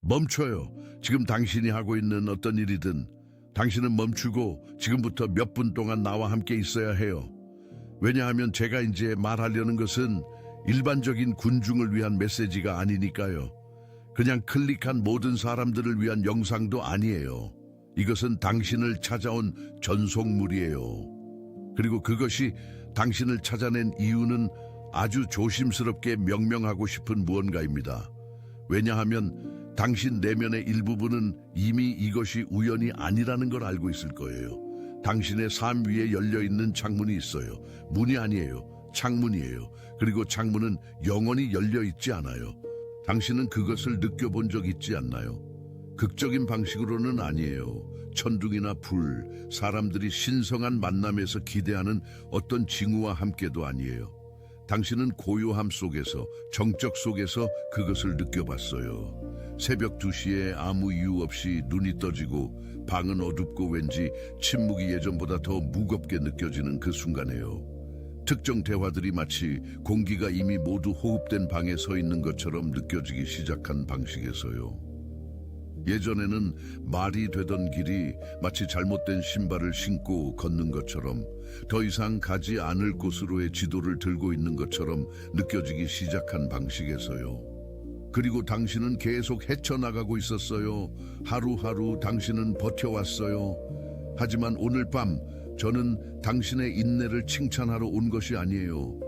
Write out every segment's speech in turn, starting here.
멈춰요. 지금 당신이 하고 있는 어떤 일이든 당신은 멈추고 지금부터 몇 분 동안 나와 함께 있어야 해요. 왜냐하면 제가 이제 말하려는 것은 일반적인 군중을 위한 메시지가 아니니까요. 그냥 클릭한 모든 사람들을 위한 영상도 아니에요. 이것은 당신을 찾아온 전속물이에요. 그리고 그것이 당신을 찾아낸 이유는 아주 조심스럽게 명명하고 싶은 무언가입니다. 왜냐하면 당신 내면의 일부분은 이미 이것이 우연이 아니라는 걸 알고 있을 거예요. 당신의 삶 위에 열려있는 창문이 있어요. 문이 아니에요. 창문이에요. 그리고 창문은 영원히 열려있지 않아요. 당신은 그것을 느껴본 적 있지 않나요? 극적인 방식으로는 아니에요. 천둥이나 불, 사람들이 신성한 만남에서 기대하는 어떤 징후와 함께도 아니에요. 당신은 고요함 속에서, 정적 속에서 그것을 느껴봤어요. 새벽 2시에 아무 이유 없이 눈이 떠지고 방은 어둡고 왠지 침묵이 예전보다 더 무겁게 느껴지는 그 순간에요. 특정 대화들이 마치 공기가 이미 모두 호흡된 방에 서 있는 것처럼 느껴지기 시작한 방식에서요. 예전에는 말이 되던 길이 마치 잘못된 신발을 신고 걷는 것처럼 더 이상 가지 않을 곳으로의 지도를 들고 있는 것처럼 느껴지기 시작한 방식에서요. 그리고 당신은 계속 헤쳐나가고 있었어요. 하루하루 당신은 버텨왔어요. 하지만 오늘 밤 저는 당신의 인내를 칭찬하러 온 것이 아니에요.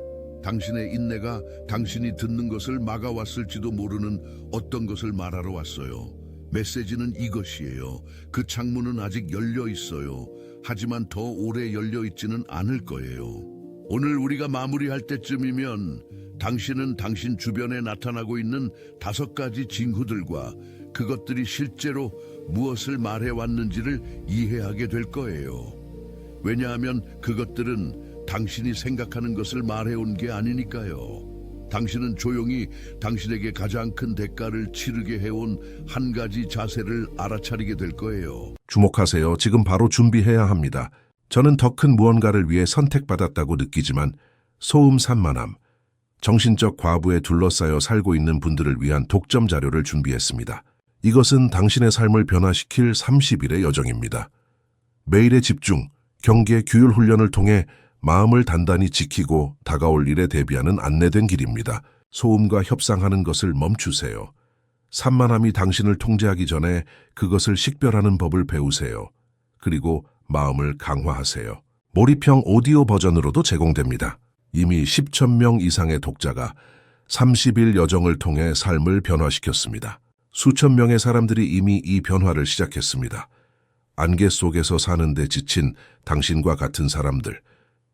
당신의 인내가 당신이 듣는 것을 막아왔을지도 모르는 어떤 것을 말하러 왔어요. 메시지는 이것이에요. 그 창문은 아직 열려 있어요. 하지만 더 오래 열려 있지는 않을 거예요. 오늘 우리가 마무리할 때쯤이면 당신은 당신 주변에 나타나고 있는 5가지 징후들과 그것들이 실제로 무엇을 말해왔는지를 이해하게 될 거예요. 왜냐하면 그것들은 당신이 생각하는 것을 말해온 게 아니니까요. 당신은 조용히 당신에게 가장 큰 대가를 치르게 해온 한 가지 자세를 알아차리게 될 거예요. 주목하세요. 지금 바로 준비해야 합니다. 저는 더 큰 무언가를 위해 선택받았다고 느끼지만 소음 산만함, 정신적 과부에 둘러싸여 살고 있는 분들을 위한 독점 자료를 준비했습니다. 이것은 당신의 삶을 변화시킬 30일의 여정입니다. 매일의 집중, 경계, 규율 훈련을 통해 마음을 단단히 지키고 다가올 일에 대비하는 안내된 길입니다. 소음과 협상하는 것을 멈추세요. 산만함이 당신을 통제하기 전에 그것을 식별하는 법을 배우세요. 그리고 마음을 강화하세요. 몰입형 오디오 버전으로도 제공됩니다. 이미 10천 명 이상의 독자가 30일 여정을 통해 삶을 변화시켰습니다. 수천 명의 사람들이 이미 이 변화를 시작했습니다. 안개 속에서 사는데 지친 당신과 같은 사람들,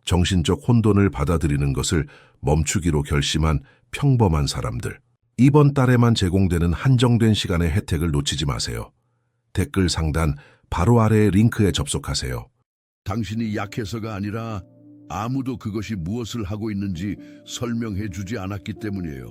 정신적 혼돈을 받아들이는 것을 멈추기로 결심한 평범한 사람들. 이번 달에만 제공되는 한정된 시간의 혜택을 놓치지 마세요. 댓글 상단 바로 아래의 링크에 접속하세요. 당신이 약해서가 아니라 아무도 그것이 무엇을 하고 있는지 설명해 주지 않았기 때문이에요.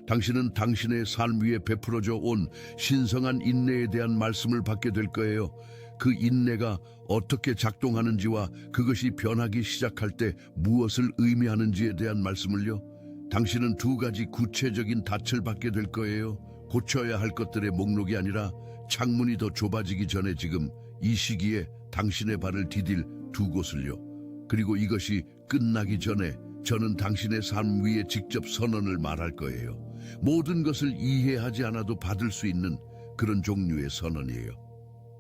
당신은 당신의 삶 위에 베풀어져 온 신성한 인내에 대한 말씀을 받게 될 거예요. 그 인내가 어떻게 작동하는지와 그것이 변하기 시작할 때 무엇을 의미하는지에 대한 말씀을요. 당신은 2가지 구체적인 닻을 받게 될 거예요. 고쳐야 할 것들의 목록이 아니라 창문이 더 좁아지기 전에 지금 이 시기에 당신의 발을 디딜 2곳을요. 그리고 이것이 끝나기 전에 저는 당신의 삶 위에 직접 선언을 말할 거예요. 모든 것을 이해하지 않아도 받을 수 있는 그런 종류의 선언이에요.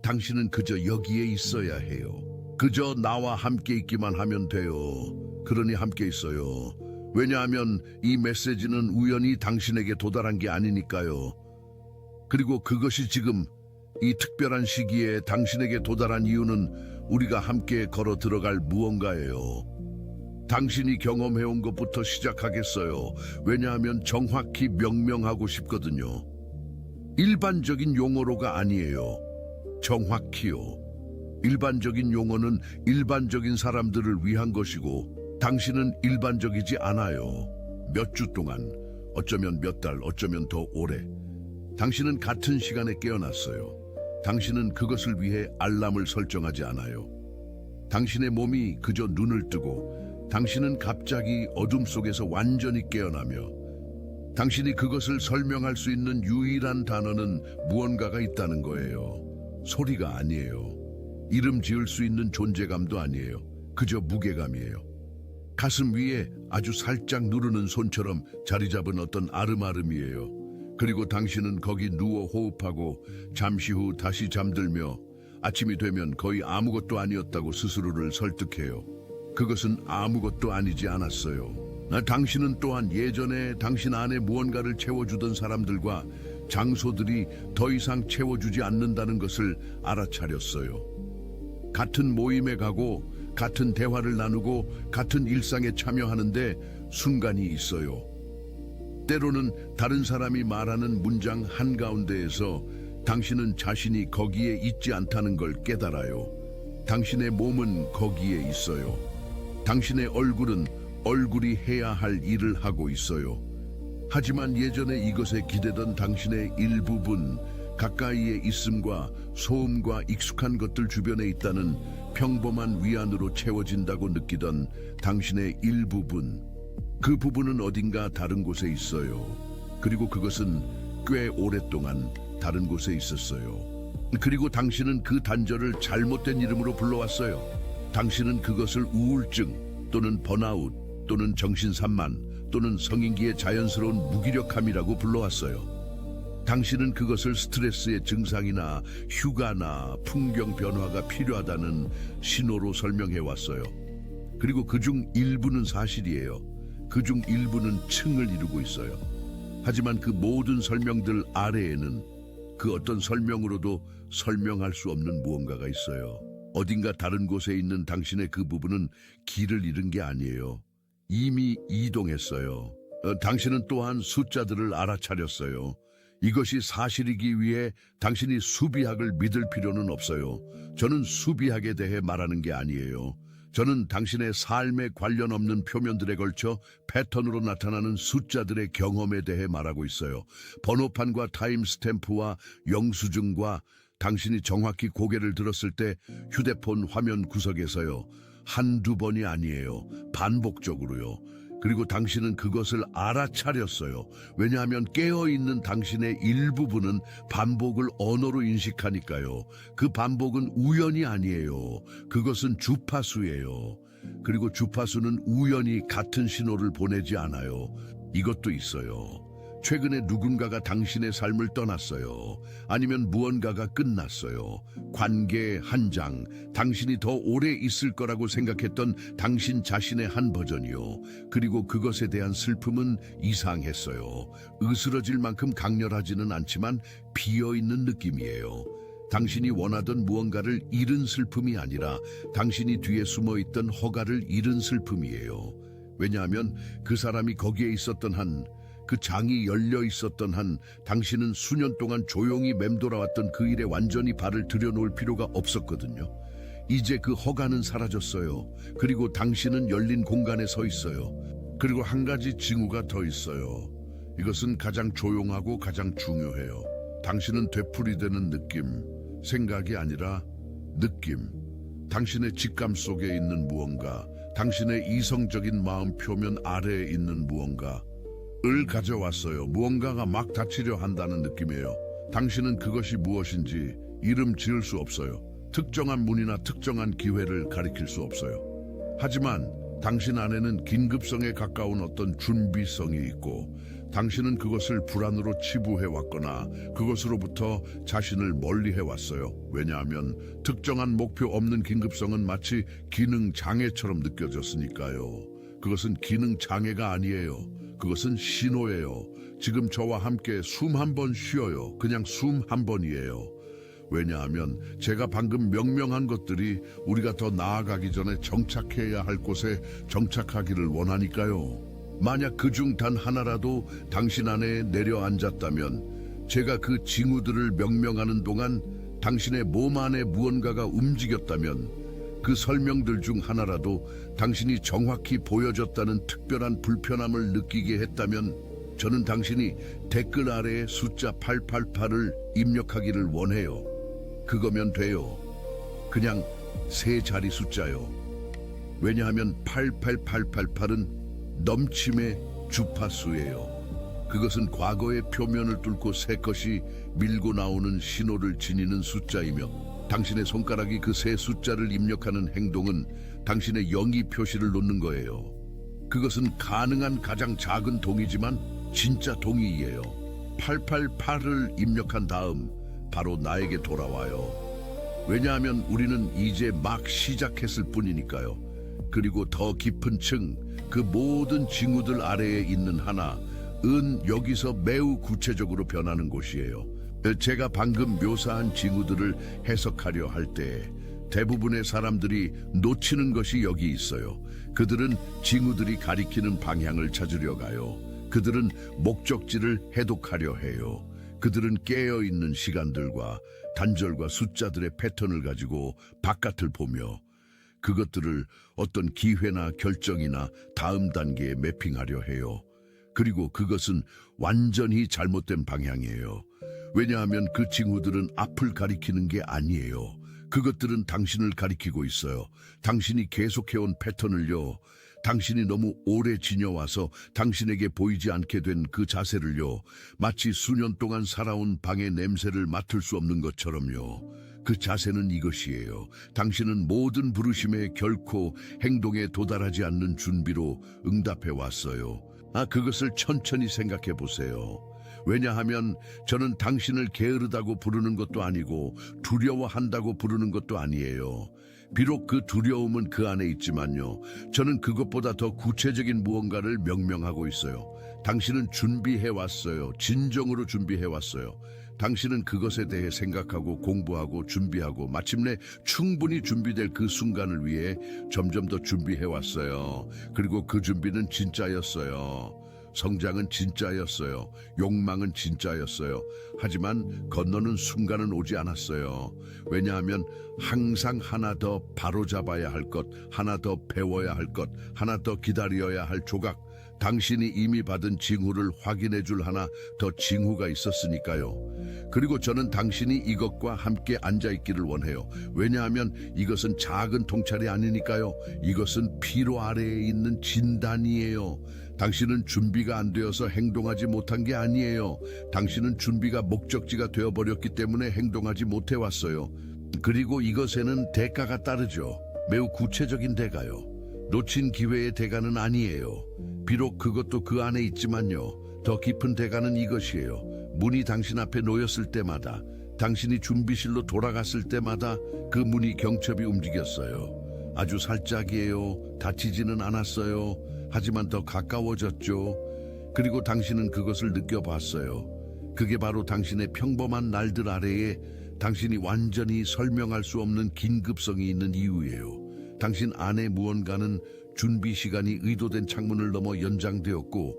당신은 그저 여기에 있어야 해요. 그저 나와 함께 있기만 하면 돼요. 그러니 함께 있어요. 왜냐하면 이 메시지는 우연히 당신에게 도달한 게 아니니까요. 그리고 그것이 지금 이 특별한 시기에 당신에게 도달한 이유는 우리가 함께 걸어 들어갈 무언가예요. 당신이 경험해온 것부터 시작하겠어요. 왜냐하면 정확히 명명하고 싶거든요. 일반적인 용어로가 아니에요. 정확히요. 일반적인 용어는 일반적인 사람들을 위한 것이고 당신은 일반적이지 않아요. 몇 주 동안, 어쩌면 몇 달, 어쩌면 더 오래. 당신은 같은 시간에 깨어났어요. 당신은 그것을 위해 알람을 설정하지 않아요. 당신의 몸이 그저 눈을 뜨고 당신은 갑자기 어둠 속에서 완전히 깨어나며 당신이 그것을 설명할 수 있는 유일한 단어는 무언가가 있다는 거예요. 소리가 아니에요. 이름 지을 수 있는 존재감도 아니에요. 그저 무게감이에요. 가슴 위에 아주 살짝 누르는 손처럼 자리 잡은 어떤 아름아름이에요. 그리고 당신은 거기 누워 호흡하고 잠시 후 다시 잠들며 아침이 되면 거의 아무것도 아니었다고 스스로를 설득해요. 그것은 아무것도 아니지 않았어요. 당신은 또한 예전에 당신 안에 무언가를 채워주던 사람들과 장소들이 더 이상 채워주지 않는다는 것을 알아차렸어요. 같은 모임에 가고 같은 대화를 나누고 같은 일상에 참여하는데 순간이 있어요. 때로는 다른 사람이 말하는 문장 한가운데에서 당신은 자신이 거기에 있지 않다는 걸 깨달아요. 당신의 몸은 거기에 있어요. 당신의 얼굴은 얼굴이 해야 할 일을 하고 있어요. 하지만 예전에 이것에 기대던 당신의 일부분, 가까이에 있음과 소음과 익숙한 것들 주변에 있다는 평범한 위안으로 채워진다고 느끼던 당신의 일부분, 그 부분은 어딘가 다른 곳에 있어요. 그리고 그것은 꽤 오랫동안 다른 곳에 있었어요. 그리고 당신은 그 단절을 잘못된 이름으로 불러왔어요. 당신은 그것을 우울증 또는 번아웃 또는 정신산만 또는 성인기의 자연스러운 무기력함이라고 불러왔어요. 당신은 그것을 스트레스의 증상이나 휴가나 풍경 변화가 필요하다는 신호로 설명해왔어요. 그리고 그중 일부는 사실이에요. 그중 일부는 층을 이루고 있어요. 하지만 그 모든 설명들 아래에는 그 어떤 설명으로도 설명할 수 없는 무언가가 있어요. 어딘가 다른 곳에 있는 당신의 그 부분은 길을 잃은 게 아니에요. 이미 이동했어요. 당신은 또한 숫자들을 알아차렸어요. 이것이 사실이기 위해 당신이 수비학을 믿을 필요는 없어요. 저는 수비학에 대해 말하는 게 아니에요. 저는 당신의 삶에 관련 없는 표면들에 걸쳐 패턴으로 나타나는 숫자들의 경험에 대해 말하고 있어요. 번호판과 타임스탬프와 영수증과 당신이 정확히 고개를 들었을 때 휴대폰 화면 구석에서요. 한두 번이 아니에요. 반복적으로요. 그리고 당신은 그것을 알아차렸어요. 왜냐하면 깨어있는 당신의 일부분은 반복을 언어로 인식하니까요. 그 반복은 우연이 아니에요. 그것은 주파수예요. 그리고 주파수는 우연히 같은 신호를 보내지 않아요. 이것도 있어요. 최근에 누군가가 당신의 삶을 떠났어요. 아니면 무언가가 끝났어요. 관계 한 장, 당신이 더 오래 있을 거라고 생각했던 당신 자신의 한 버전이요. 그리고 그것에 대한 슬픔은 이상했어요. 으스러질 만큼 강렬하지는 않지만 비어있는 느낌이에요. 당신이 원하던 무언가를 잃은 슬픔이 아니라 당신이 뒤에 숨어있던 허가를 잃은 슬픔이에요. 왜냐하면 그 사람이 거기에 있었던 한, 그 장이 열려 있었던 한 당신은 수년 동안 조용히 맴돌아왔던 그 일에 완전히 발을 들여놓을 필요가 없었거든요. 이제 그 허가는 사라졌어요. 그리고 당신은 열린 공간에 서 있어요. 그리고 한 가지 징후가 더 있어요. 이것은 가장 조용하고 가장 중요해요. 당신은 되풀이되는 느낌, 생각이 아니라 느낌. 당신의 직감 속에 있는 무언가, 당신의 이성적인 마음 표면 아래에 있는 무언가 을 가져왔어요. 무언가가 막 닫히려 한다는 느낌이에요. 당신은 그것이 무엇인지 이름 지을 수 없어요. 특정한 문이나 특정한 기회를 가리킬 수 없어요. 하지만 당신 안에는 긴급성에 가까운 어떤 준비성이 있고 당신은 그것을 불안으로 치부해왔거나 그것으로부터 자신을 멀리해왔어요. 왜냐하면 특정한 목표 없는 긴급성은 마치 기능 장애처럼 느껴졌으니까요. 그것은 기능 장애가 아니에요. 그것은 신호예요. 지금 저와 함께 숨 한 번 쉬어요. 그냥 숨 한 번이에요. 왜냐하면 제가 방금 명명한 것들이 우리가 더 나아가기 전에 정착해야 할 곳에 정착하기를 원하니까요. 만약 그중 단 하나라도 당신 안에 내려앉았다면 제가 그 징후들을 명명하는 동안 당신의 몸 안에 무언가가 움직였다면 그 설명들 중 하나라도 당신이 정확히 보여줬다는 특별한 불편함을 느끼게 했다면 저는 당신이 댓글 아래에 숫자 888을 입력하기를 원해요. 그거면 돼요. 그냥 세 자리 숫자요. 왜냐하면 88888은 넘침의 주파수예요. 그것은 과거의 표면을 뚫고 새 것이 밀고 나오는 신호를 지니는 숫자이며 당신의 손가락이 그 새 숫자를 입력하는 행동은 당신의 영이 표시를 놓는 거예요. 그것은 가능한 가장 작은 동이지만 진짜 동이에요. 888을 입력한 다음 바로 나에게 돌아와요. 왜냐하면 우리는 이제 막 시작했을 뿐이니까요. 그리고 더 깊은 층, 그 모든 징후들 아래에 있는 하나, 은 여기서 매우 구체적으로 변하는 곳이에요. 제가 방금 묘사한 징후들을 해석하려 할 때 대부분의 사람들이 놓치는 것이 여기 있어요. 그들은 징후들이 가리키는 방향을 찾으려 가요. 그들은 목적지를 해독하려 해요. 그들은 깨어있는 시간들과 단절과 숫자들의 패턴을 가지고 바깥을 보며 그것들을 어떤 기회나 결정이나 다음 단계에 매핑하려 해요. 그리고 그것은 완전히 잘못된 방향이에요. 왜냐하면 그 징후들은 앞을 가리키는 게 아니에요. 그것들은 당신을 가리키고 있어요. 당신이 계속해온 패턴을요. 당신이 너무 오래 지녀와서 당신에게 보이지 않게 된 그 자세를요. 마치 수년 동안 살아온 방의 냄새를 맡을 수 없는 것처럼요. 그 자세는 이것이에요. 당신은 모든 부르심에 결코 행동에 도달하지 않는 준비로 응답해 왔어요. 그것을 천천히 생각해 보세요. 왜냐하면 저는 당신을 게으르다고 부르는 것도 아니고 두려워한다고 부르는 것도 아니에요. 비록 그 두려움은 그 안에 있지만요. 저는 그것보다 더 구체적인 무언가를 명명하고 있어요. 당신은 준비해 왔어요. 진정으로 준비해 왔어요. 당신은 그것에 대해 생각하고 공부하고 준비하고 마침내 충분히 준비될 그 순간을 위해 점점 더 준비해 왔어요. 그리고 그 준비는 진짜였어요. 성장은 진짜였어요. 욕망은 진짜였어요. 하지만 건너는 순간은 오지 않았어요. 왜냐하면 항상 하나 더 바로잡아야 할 것, 하나 더 배워야 할 것, 하나 더 기다려야 할 조각, 당신이 이미 받은 징후를 확인해 줄 하나 더 징후가 있었으니까요. 그리고 저는 당신이 이것과 함께 앉아있기를 원해요. 왜냐하면 이것은 작은 통찰이 아니니까요. 이것은 피로 아래에 있는 진단이에요. 당신은 준비가 안 되어서 행동하지 못한 게 아니에요. 당신은 준비가 목적지가 되어버렸기 때문에 행동하지 못해왔어요. 그리고 이것에는 대가가 따르죠. 매우 구체적인 대가요. 놓친 기회의 대가는 아니에요. 비록 그것도 그 안에 있지만요. 더 깊은 대가는 이것이에요. 문이 당신 앞에 놓였을 때마다, 당신이 준비실로 돌아갔을 때마다 그 문이 경첩이 움직였어요. 아주 살짝이에요. 다치지는 않았어요. 하지만 더 가까워졌죠. 그리고 당신은 그것을 느껴봤어요. 그게 바로 당신의 평범한 날들 아래에 당신이 완전히 설명할 수 없는 긴급성이 있는 이유예요. 당신 안에 무언가는 준비 시간이 의도된 창문을 넘어 연장되었고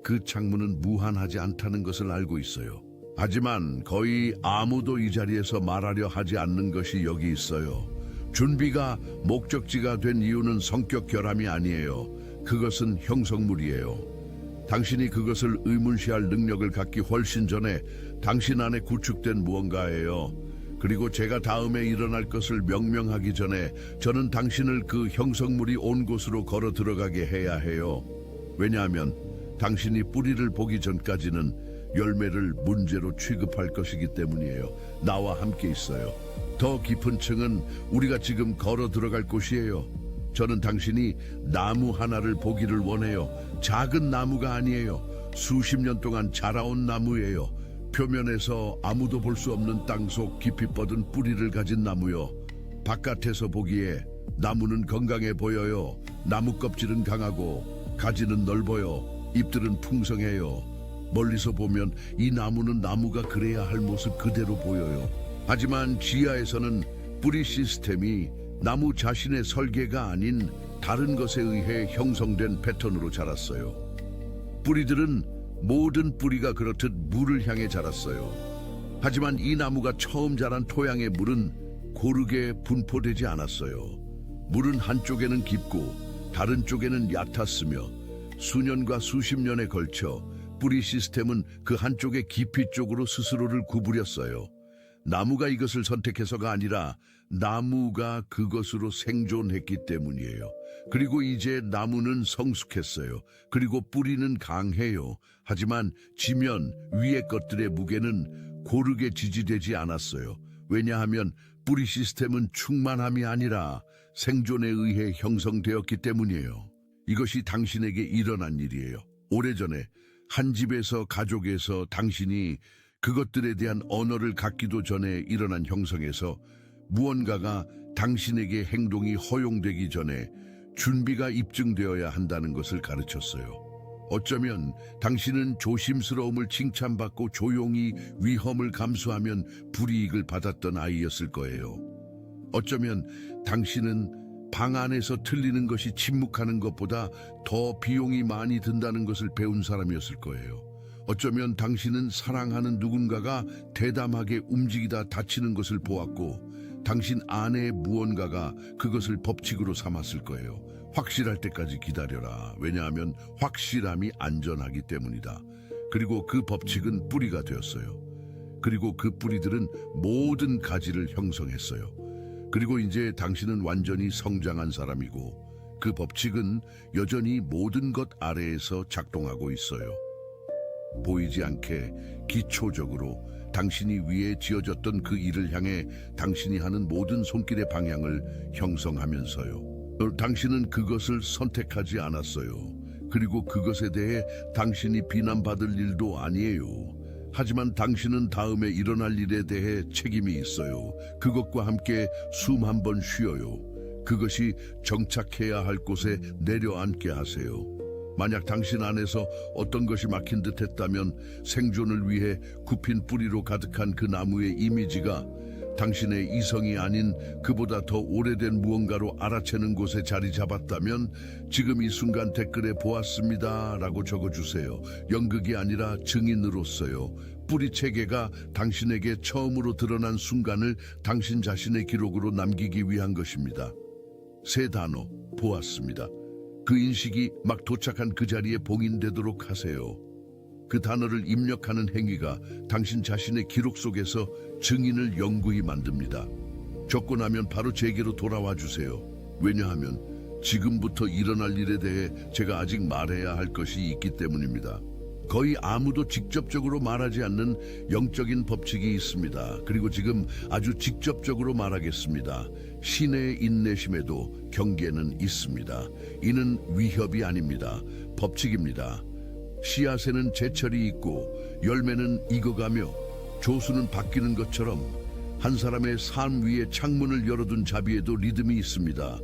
그 창문은 무한하지 않다는 것을 알고 있어요. 하지만 거의 아무도 이 자리에서 말하려 하지 않는 것이 여기 있어요. 준비가 목적지가 된 이유는 성격 결함이 아니에요. 그것은 형성물이에요. 당신이 그것을 의문시할 능력을 갖기 훨씬 전에 당신 안에 구축된 무언가예요. 그리고 제가 다음에 일어날 것을 명명하기 전에 저는 당신을 그 형성물이 온 곳으로 걸어 들어가게 해야 해요. 왜냐하면 당신이 뿌리를 보기 전까지는 열매를 문제로 취급할 것이기 때문이에요. 나와 함께 있어요. 더 깊은 층은 우리가 지금 걸어 들어갈 곳이에요. 저는 당신이 나무 하나를 보기를 원해요. 작은 나무가 아니에요. 수십 년 동안 자라온 나무예요. 표면에서 아무도 볼 수 없는 땅속 깊이 뻗은 뿌리를 가진 나무요. 바깥에서 보기에 나무는 건강해 보여요. 나무 껍질은 강하고 가지는 넓어요. 잎들은 풍성해요. 멀리서 보면 이 나무는 나무가 그래야 할 모습 그대로 보여요. 하지만 지하에서는 뿌리 시스템이 나무 자신의 설계가 아닌 다른 것에 의해 형성된 패턴으로 자랐어요. 뿌리들은 모든 뿌리가 그렇듯 물을 향해 자랐어요. 하지만 이 나무가 처음 자란 토양의 물은 고르게 분포되지 않았어요. 물은 한쪽에는 깊고 다른 쪽에는 얕았으며 수년과 수십 년에 걸쳐 뿌리 시스템은 그 한쪽의 깊이 쪽으로 스스로를 구부렸어요. 나무가 이것을 선택해서가 아니라 나무가 그것으로 생존했기 때문이에요. 그리고 이제 나무는 성숙했어요. 그리고 뿌리는 강해요. 하지만 지면 위의 것들의 무게는 고르게 지지되지 않았어요. 왜냐하면 뿌리 시스템은 충만함이 아니라 생존에 의해 형성되었기 때문이에요. 이것이 당신에게 일어난 일이에요. 오래전에 한 집에서 가족에서 당신이 그것들에 대한 언어를 갖기도 전에 일어난 형성에서 무언가가 당신에게 행동이 허용되기 전에 준비가 입증되어야 한다는 것을 가르쳤어요. 어쩌면 당신은 조심스러움을 칭찬받고 조용히 위험을 감수하면 불이익을 받았던 아이였을 거예요. 어쩌면 당신은 방 안에서 틀리는 것이 침묵하는 것보다 더 비용이 많이 든다는 것을 배운 사람이었을 거예요. 어쩌면 당신은 사랑하는 누군가가 대담하게 움직이다 다치는 것을 보았고 당신 안에 무언가가 그것을 법칙으로 삼았을 거예요. 확실할 때까지 기다려라. 왜냐하면 확실함이 안전하기 때문이다. 그리고 그 법칙은 뿌리가 되었어요. 그리고 그 뿌리들은 모든 가지를 형성했어요. 그리고 이제 당신은 완전히 성장한 사람이고 그 법칙은 여전히 모든 것 아래에서 작동하고 있어요. 보이지 않게 기초적으로 당신이 위에 지어졌던 그 일을 향해 당신이 하는 모든 손길의 방향을 형성하면서요. 당신은 그것을 선택하지 않았어요. 그리고 그것에 대해 당신이 비난받을 일도 아니에요. 하지만 당신은 다음에 일어날 일에 대해 책임이 있어요. 그것과 함께 숨 한 번 쉬어요. 그것이 정착해야 할 곳에 내려앉게 하세요. 만약 당신 안에서 어떤 것이 막힌 듯 했다면 생존을 위해 굽힌 뿌리로 가득한 그 나무의 이미지가 당신의 이성이 아닌 그보다 더 오래된 무언가로 알아채는 곳에 자리 잡았다면 지금 이 순간 댓글에 보았습니다 라고 적어주세요. 연극이 아니라 증인으로서요. 뿌리 체계가 당신에게 처음으로 드러난 순간을 당신 자신의 기록으로 남기기 위한 것입니다. 세 단어, 보았습니다. 그 인식이 막 도착한 그 자리에 봉인되도록 하세요. 그 단어를 입력하는 행위가 당신 자신의 기록 속에서 증인을 영구히 만듭니다. 적고 나면 바로 제게로 돌아와 주세요. 왜냐하면 지금부터 일어날 일에 대해 제가 아직 말해야 할 것이 있기 때문입니다. 거의 아무도 직접적으로 말하지 않는 영적인 법칙이 있습니다. 그리고 지금 아주 직접적으로 말하겠습니다. 신의 인내심에도 경계는 있습니다. 이는 위협이 아닙니다. 법칙입니다. 씨앗에는 제철이 있고 열매는 익어가며 조수는 바뀌는 것처럼 한 사람의 삶 위에 창문을 열어둔 자비에도 리듬이 있습니다.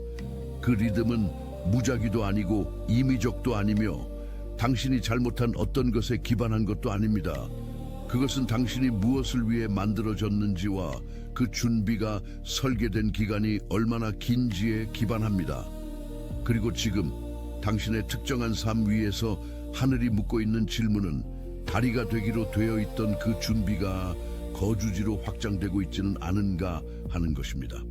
그 리듬은 무작위도 아니고 임의적도 아니며 당신이 잘못한 어떤 것에 기반한 것도 아닙니다. 그것은 당신이 무엇을 위해 만들어졌는지와 그 준비가 설계된 기간이 얼마나 긴지에 기반합니다. 그리고 지금 당신의 특정한 삶 위에서 하늘이 묻고 있는 질문은 다리가 되기로 되어 있던 그 준비가 거주지로 확장되고 있지는 않은가 하는 것입니다.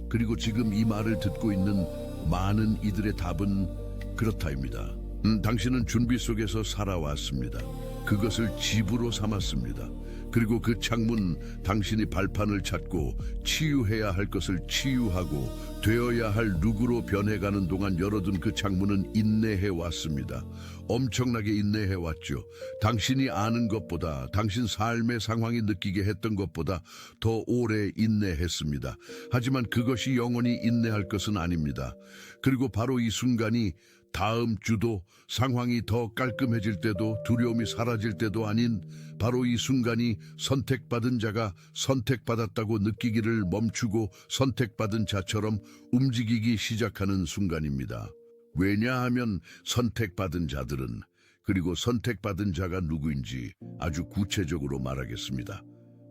그리고 지금 이 말을 듣고 있는 많은 이들의 답은 그렇다입니다. 당신은 준비 속에서 살아왔습니다. 그것을 집으로 삼았습니다. 그리고 그 창문, 당신이 발판을 찾고 치유해야 할 것을 치유하고 되어야 할 누구로 변해가는 동안 열어둔 그 창문은 인내해 왔습니다. 엄청나게 인내해 왔죠. 당신이 아는 것보다, 당신 삶의 상황이 느끼게 했던 것보다 더 오래 인내했습니다. 하지만 그것이 영원히 인내할 것은 아닙니다. 그리고 바로 이 순간이 다음 주도 상황이 더 깔끔해질 때도 두려움이 사라질 때도 아닌 바로 이 순간이 선택받은 자가 선택받았다고 느끼기를 멈추고 선택받은 자처럼 움직이기 시작하는 순간입니다. 왜냐하면 선택받은 자들은 그리고 선택받은 자가 누구인지 아주 구체적으로 말하겠습니다.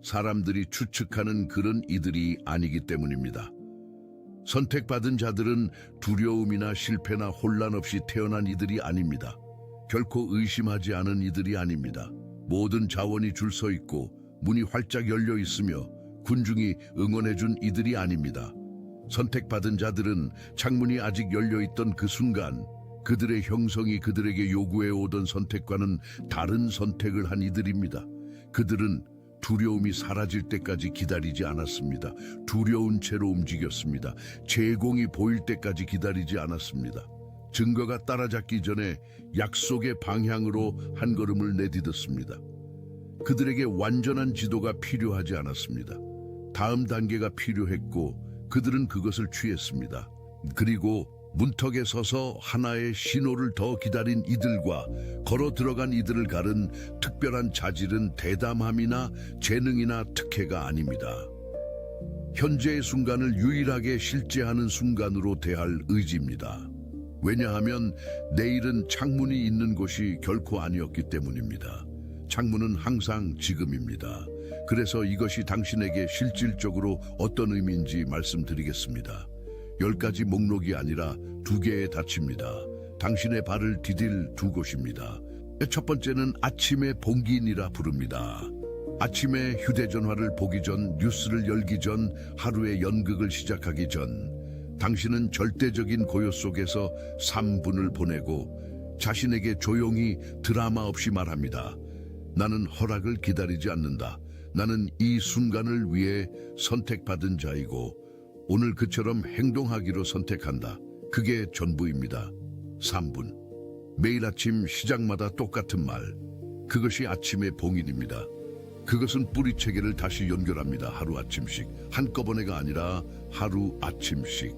사람들이 추측하는 그런 이들이 아니기 때문입니다. 선택받은 자들은 두려움이나 실패나 혼란 없이 태어난 이들이 아닙니다. 결코 의심하지 않은 이들이 아닙니다. 모든 자원이 줄 서 있고 문이 활짝 열려 있으며 군중이 응원해준 이들이 아닙니다. 선택받은 자들은 창문이 아직 열려있던 그 순간 그들의 형성이 그들에게 요구해 오던 선택과는 다른 선택을 한 이들입니다. 그들은 두려움이 사라질 때까지 기다리지 않았습니다. 두려운 채로 움직였습니다. 제공이 보일 때까지 기다리지 않았습니다. 증거가 따라잡기 전에 약속의 방향으로 한 걸음을 내딛었습니다. 그들에게 완전한 지도가 필요하지 않았습니다. 다음 단계가 필요했고 그들은 그것을 취했습니다. 그리고 문턱에 서서 하나의 신호를 더 기다린 이들과 걸어 들어간 이들을 가른 특별한 자질은 대담함이나 재능이나 특혜가 아닙니다. 현재의 순간을 유일하게 실제하는 순간으로 대할 의지입니다. 왜냐하면 내일은 창문이 있는 곳이 결코 아니었기 때문입니다. 창문은 항상 지금입니다. 그래서 이것이 당신에게 실질적으로 어떤 의미인지 말씀드리겠습니다. 10가지 목록이 아니라 2개의 닫힙니다. 당신의 발을 디딜 2곳입니다. 첫 번째는 아침의 봉기인이라 부릅니다. 아침에 휴대전화를 보기 전, 뉴스를 열기 전, 하루의 연극을 시작하기 전, 당신은 절대적인 고요 속에서 3분을 보내고 자신에게 조용히 드라마 없이 말합니다. 나는 허락을 기다리지 않는다. 나는 이 순간을 위해 선택받은 자이고 오늘 그처럼 행동하기로 선택한다. 그게 전부입니다. 3분. 매일 아침 시작마다 똑같은 말. 그것이 아침의 봉인입니다. 그것은 뿌리체계를 다시 연결합니다. 하루아침씩. 한꺼번에가 아니라 하루 아침씩.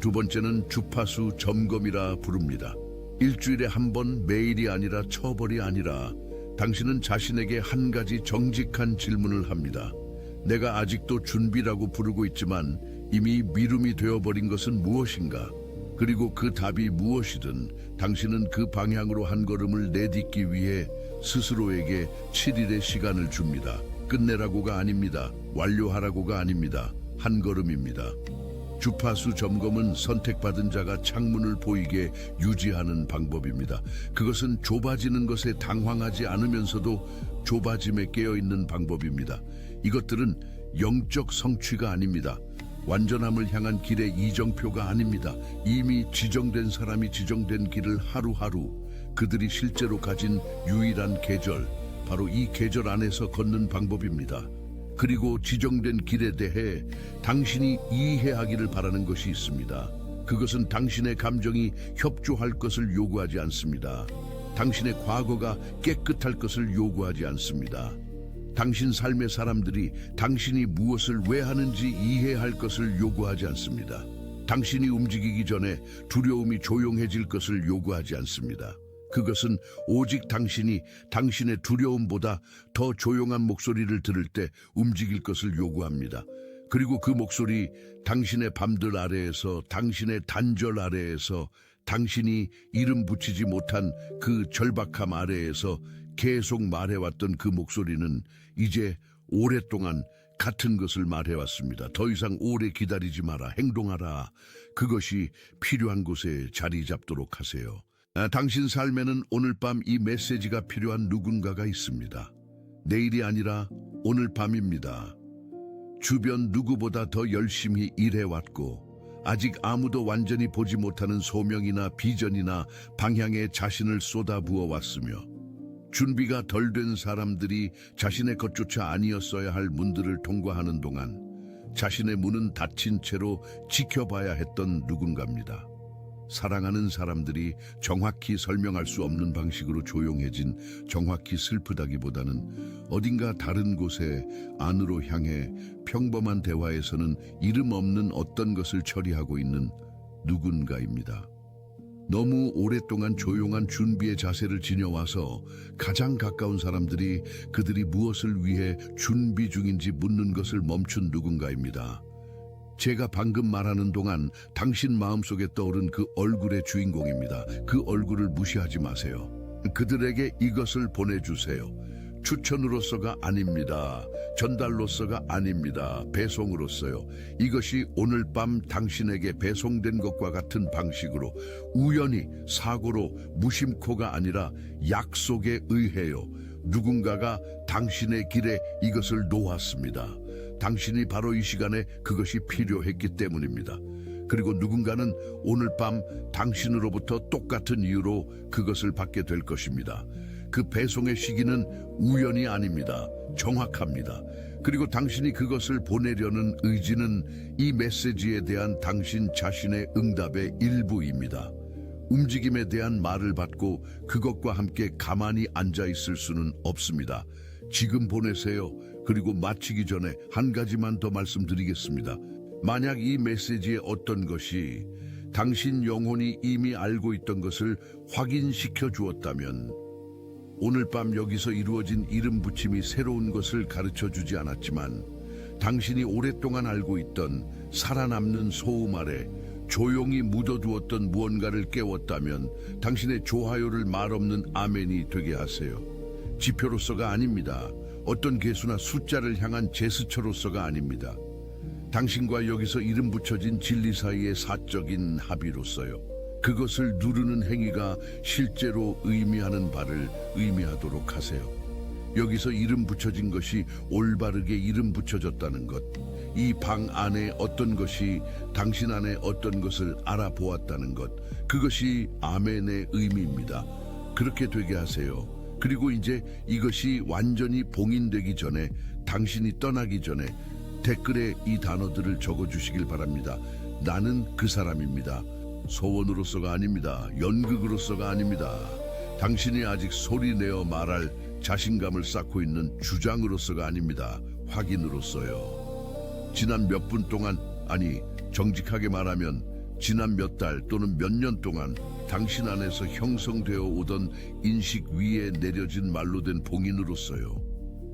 두 번째는 주파수 점검이라 부릅니다. 일주일에 한 번, 매일이 아니라 처벌이 아니라 당신은 자신에게 한 가지 정직한 질문을 합니다. 내가 아직도 준비라고 부르고 있지만 이미 미rum이 되어버린 것은 무엇인가? 그리고 그 답이 무엇이든 당신은 그 방향으로 한 걸음을 내딛기 위해 스스로에게 7일의 시간을 줍니다. 끝내라고가 아닙니다. 완료하라고가 아닙니다. 한 걸음입니다. 주파수 점검은 선택받은 자가 창문을 보이게 유지하는 방법입니다. 그것은 좁아지는 것에 당황하지 않으면서도 좁아짐에 깨어있는 방법입니다. 이것들은 영적 성취가 아닙니다. 완전함을 향한 길의 이정표가 아닙니다. 이미 지정된 사람이 지정된 길을 하루하루 그들이 실제로 가진 유일한 계절, 바로 이 계절 안에서 걷는 방법입니다. 그리고 지정된 길에 대해 당신이 이해하기를 바라는 것이 있습니다. 그것은 당신의 감정이 협조할 것을 요구하지 않습니다. 당신의 과거가 깨끗할 것을 요구하지 않습니다. 당신 삶의 사람들이 당신이 무엇을 왜 하는지 이해할 것을 요구하지 않습니다. 당신이 움직이기 전에 두려움이 조용해질 것을 요구하지 않습니다. 그것은 오직 당신이 당신의 두려움보다 더 조용한 목소리를 들을 때 움직일 것을 요구합니다. 그리고 그 목소리, 당신의 밤들 아래에서, 당신의 단절 아래에서, 당신이 이름 붙이지 못한 그 절박함 아래에서 계속 말해왔던 그 목소리는 이제 오랫동안 같은 것을 말해왔습니다. 더 이상 오래 기다리지 마라. 행동하라. 그것이 필요한 곳에 자리 잡도록 하세요. 당신 삶에는 오늘 밤 이 메시지가 필요한 누군가가 있습니다. 내일이 아니라 오늘 밤입니다. 주변 누구보다 더 열심히 일해왔고 아직 아무도 완전히 보지 못하는 소명이나 비전이나 방향에 자신을 쏟아부어 왔으며 준비가 덜 된 사람들이 자신의 것조차 아니었어야 할 문들을 통과하는 동안 자신의 문은 닫힌 채로 지켜봐야 했던 누군가입니다. 사랑하는 사람들이 정확히 설명할 수 없는 방식으로 조용해진, 정확히 슬프다기보다는 어딘가 다른 곳에 안으로 향해 평범한 대화에서는 이름 없는 어떤 것을 처리하고 있는 누군가입니다. 너무 오랫동안 조용한 준비의 자세를 지녀와서 가장 가까운 사람들이 그들이 무엇을 위해 준비 중인지 묻는 것을 멈춘 누군가입니다. 제가 방금 말하는 동안 당신 마음속에 떠오른 그 얼굴의 주인공입니다. 그 얼굴을 무시하지 마세요. 그들에게 이것을 보내주세요. 추천으로서가 아닙니다. 전달로서가 아닙니다. 배송으로서요. 이것이 오늘 밤 당신에게 배송된 것과 같은 방식으로 우연히 사고로 무심코가 아니라 약속에 의해요. 누군가가 당신의 길에 이것을 놓았습니다. 당신이 바로 이 시간에 그것이 필요했기 때문입니다. 그리고 누군가는 오늘 밤 당신으로부터 똑같은 이유로 그것을 받게 될 것입니다. 그 배송의 시기는 우연이 아닙니다. 정확합니다. 그리고 당신이 그것을 보내려는 의지는 이 메시지에 대한 당신 자신의 응답의 일부입니다. 움직임에 대한 말을 받고 그것과 함께 가만히 앉아 있을 수는 없습니다. 지금 보내세요. 그리고 마치기 전에 한 가지만 더 말씀드리겠습니다. 만약 이 메시지의 어떤 것이 당신 영혼이 이미 알고 있던 것을 확인시켜 주었다면 오늘 밤 여기서 이루어진 이름 붙임이 새로운 것을 가르쳐 주지 않았지만 당신이 오랫동안 알고 있던 살아남는 소음 아래 조용히 묻어두었던 무언가를 깨웠다면 당신의 좋아요를 말없는 아멘이 되게 하세요. 지표로서가 아닙니다. 어떤 개수나 숫자를 향한 제스처로서가 아닙니다. 당신과 여기서 이름 붙여진 진리 사이의 사적인 합의로서요. 그것을 누르는 행위가 실제로 의미하는 바를 의미하도록 하세요. 여기서 이름 붙여진 것이 올바르게 이름 붙여졌다는 것, 이 방 안에 어떤 것이 당신 안에 어떤 것을 알아보았다는 것, 그것이 아멘의 의미입니다. 그렇게 되게 하세요. 그리고 이제 이것이 완전히 봉인되기 전에, 당신이 떠나기 전에 댓글에 이 단어들을 적어주시길 바랍니다. 나는 그 사람입니다. 소원으로서가 아닙니다. 연극으로서가 아닙니다. 당신이 아직 소리내어 말할 자신감을 쌓고 있는 주장으로서가 아닙니다. 확인으로서요. 지난 몇 분 동안, 아니 정직하게 말하면 지난 몇 달 또는 몇 년 동안 당신 안에서 형성되어 오던 인식 위에 내려진 말로 된 봉인으로서요.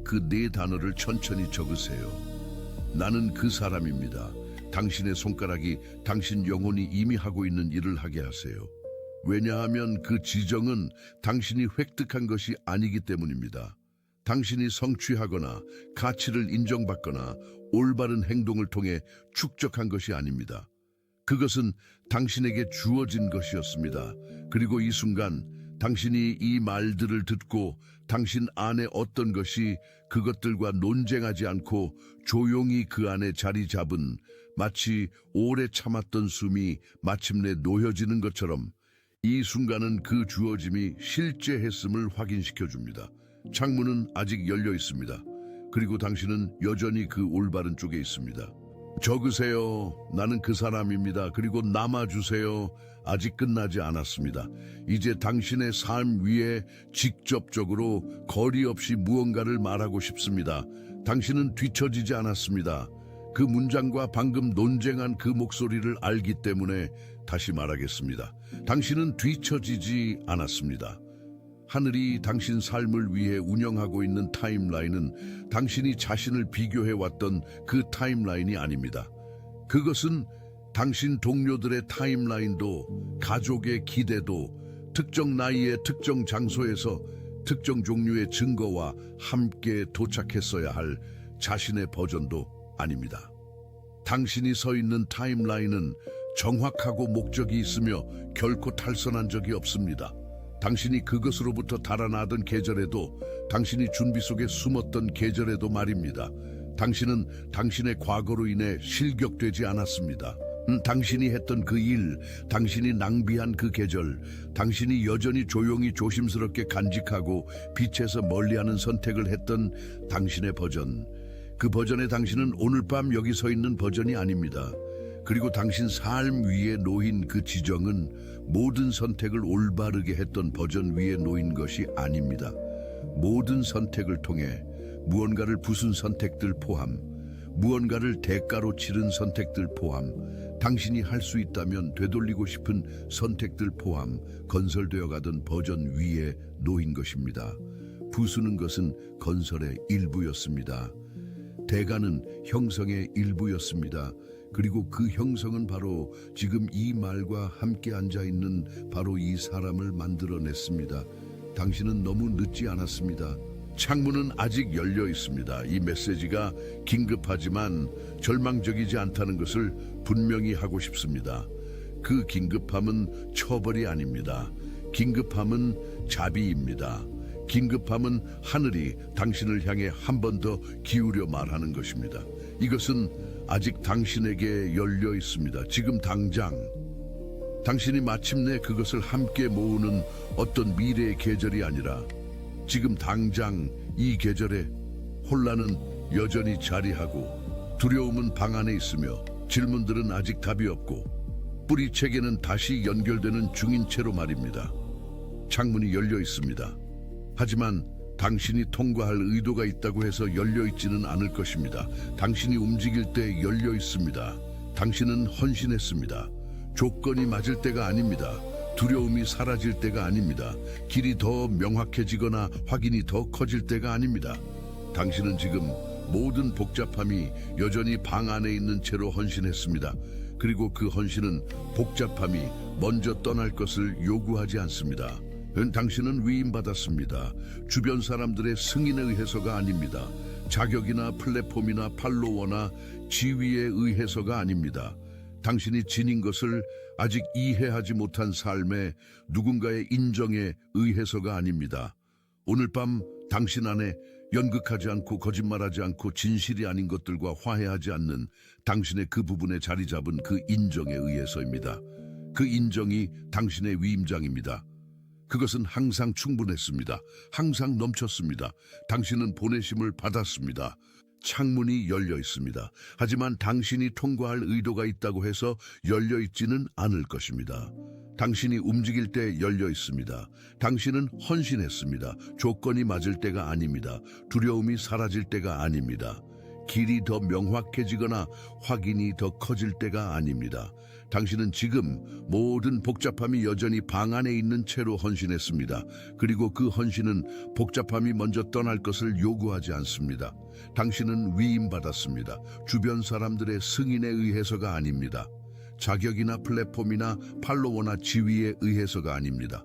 그 네 단어를 천천히 적으세요. 나는 그 사람입니다. 당신의 손가락이 당신 영혼이 이미 하고 있는 일을 하게 하세요. 왜냐하면 그 지정은 당신이 획득한 것이 아니기 때문입니다. 당신이 성취하거나 가치를 인정받거나 올바른 행동을 통해 축적한 것이 아닙니다. 그것은 당신에게 주어진 것이었습니다. 그리고 이 순간 당신이 이 말들을 듣고 당신 안에 어떤 것이 그것들과 논쟁하지 않고 조용히 그 안에 자리 잡은 마치 오래 참았던 숨이 마침내 놓여지는 것처럼 이 순간은 그 주어짐이 실제했음을 확인시켜 줍니다. 창문은 아직 열려 있습니다. 그리고 당신은 여전히 그 올바른 쪽에 있습니다. 적으세요. 나는 그 사람입니다. 그리고 남아주세요. 아직 끝나지 않았습니다. 이제 당신의 삶 위에 직접적으로 거리 없이 무언가를 말하고 싶습니다. 당신은 뒤처지지 않았습니다. 그 문장과 방금 논쟁한 그 목소리를 알기 때문에 다시 말하겠습니다. 당신은 뒤처지지 않았습니다. 하늘이 당신 삶을 위해 운영하고 있는 타임라인은 당신이 자신을 비교해왔던 그 타임라인이 아닙니다. 그것은 당신 동료들의 타임라인도, 가족의 기대도, 특정 나이의 특정 장소에서 특정 종류의 증거와 함께 도착했어야 할 자신의 버전도 아닙니다. 당신이 서 있는 타임라인은 정확하고 목적이 있으며 결코 탈선한 적이 없습니다. 당신이 그것으로부터 달아나던 계절에도, 당신이 준비 속에 숨었던 계절에도 말입니다. 당신은 당신의 과거로 인해 실격되지 않았습니다. 당신이 했던 그 일, 당신이 낭비한 그 계절, 당신이 여전히 조용히 조심스럽게 간직하고 빛에서 멀리하는 선택을 했던 당신의 버전, 그 버전의 당신은 오늘 밤 여기 서 있는 버전이 아닙니다. 그리고 당신 삶 위에 놓인 그 지정은 모든 선택을 올바르게 했던 버전 위에 놓인 것이 아닙니다. 모든 선택을 통해 무언가를 부순 선택들 포함, 무언가를 대가로 치른 선택들 포함, 당신이 할 수 있다면 되돌리고 싶은 선택들 포함 건설되어 가던 버전 위에 놓인 것입니다. 부수는 것은 건설의 일부였습니다. 대가는 형성의 일부였습니다. 그리고 그 형성은 바로 지금 이 말과 함께 앉아있는 바로 이 사람을 만들어냈습니다. 당신은 너무 늦지 않았습니다. 창문은 아직 열려 있습니다. 이 메시지가 긴급하지만 절망적이지 않다는 것을 분명히 하고 싶습니다. 그 긴급함은 처벌이 아닙니다. 긴급함은 자비입니다. 긴급함은 하늘이 당신을 향해 한 번 더 기울여 말하는 것입니다. 이것은 아직 당신에게 열려 있습니다. 지금 당장 당신이 마침내 그것을 함께 모으는 어떤 미래의 계절이 아니라 지금 당장 이 계절에 혼란은 여전히 자리하고 두려움은 방 안에 있으며 질문들은 아직 답이 없고 뿌리책에는 다시 연결되는 중인 채로 말입니다. 창문이 열려 있습니다. 하지만 당신이 통과할 의도가 있다고 해서 열려 있지는 않을 것입니다. 당신이 움직일 때 열려 있습니다. 당신은 헌신했습니다. 조건이 맞을 때가 아닙니다. 두려움이 사라질 때가 아닙니다. 길이 더 명확해지거나 확인이 더 커질 때가 아닙니다. 당신은 지금 모든 복잡함이 여전히 방 안에 있는 채로 헌신했습니다. 그리고 그 헌신은 복잡함이 먼저 떠날 것을 요구하지 않습니다. 당신은 위임받았습니다. 주변 사람들의 승인에 의해서가 아닙니다. 자격이나 플랫폼이나 팔로워나 지위에 의해서가 아닙니다. 당신이 지닌 것을 아직 이해하지 못한 삶에 누군가의 인정에 의해서가 아닙니다. 오늘 밤 당신 안에 연극하지 않고 거짓말하지 않고 진실이 아닌 것들과 화해하지 않는 당신의 그 부분에 자리 잡은 그 인정에 의해서입니다. 그 인정이 당신의 위임장입니다. 그것은 항상 충분했습니다. 항상 넘쳤습니다. 당신은 보내심을 받았습니다. 창문이 열려 있습니다. 하지만 당신이 통과할 의도가 있다고 해서 열려 있지는 않을 것입니다. 당신이 움직일 때 열려 있습니다. 당신은 헌신했습니다. 조건이 맞을 때가 아닙니다. 두려움이 사라질 때가 아닙니다. 길이 더 명확해지거나 확인이 더 커질 때가 아닙니다. 당신은 지금 모든 복잡함이 여전히 방 안에 있는 채로 헌신했습니다. 그리고 그 헌신은 복잡함이 먼저 떠날 것을 요구하지 않습니다. 당신은 위임받았습니다. 주변 사람들의 승인에 의해서가 아닙니다. 자격이나 플랫폼이나 팔로워나 지위에 의해서가 아닙니다.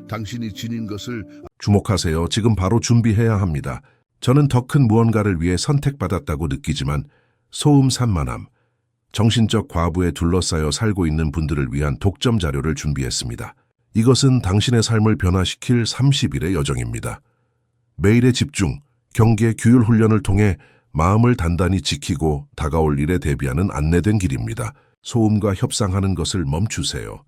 당신이 지닌 것을 주목하세요. 지금 바로 준비해야 합니다. 저는 더 큰 무언가를 위해 선택받았다고 느끼지만 소음 산만함, 정신적 과부에 둘러싸여 살고 있는 분들을 위한 독점 자료를 준비했습니다. 이것은 당신의 삶을 변화시킬 30일의 여정입니다. 매일의 집중, 경계, 규율 훈련을 통해 마음을 단단히 지키고 다가올 일에 대비하는 안내된 길입니다. 소음과 협상하는 것을 멈추세요.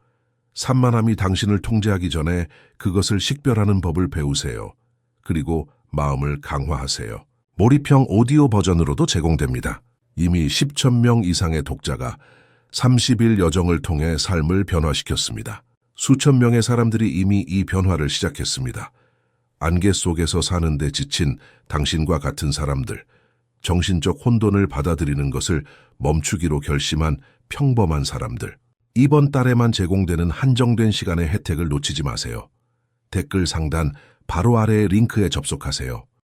산만함이 당신을 통제하기 전에 그것을 식별하는 법을 배우세요. 그리고 마음을 강화하세요. 몰입형 오디오 버전으로도 제공됩니다. 이미 10,000명 이상의 독자가 30일 여정을 통해 삶을 변화시켰습니다. 수천 명의 사람들이 이미 이 변화를 시작했습니다. 안개 속에서 사는데 지친 당신과 같은 사람들, 정신적 혼돈을 받아들이는 것을 멈추기로 결심한 평범한 사람들. 이번 달에만 제공되는 한정된 시간의 혜택을 놓치지 마세요. 댓글 상단 바로 아래의 링크에 접속하세요.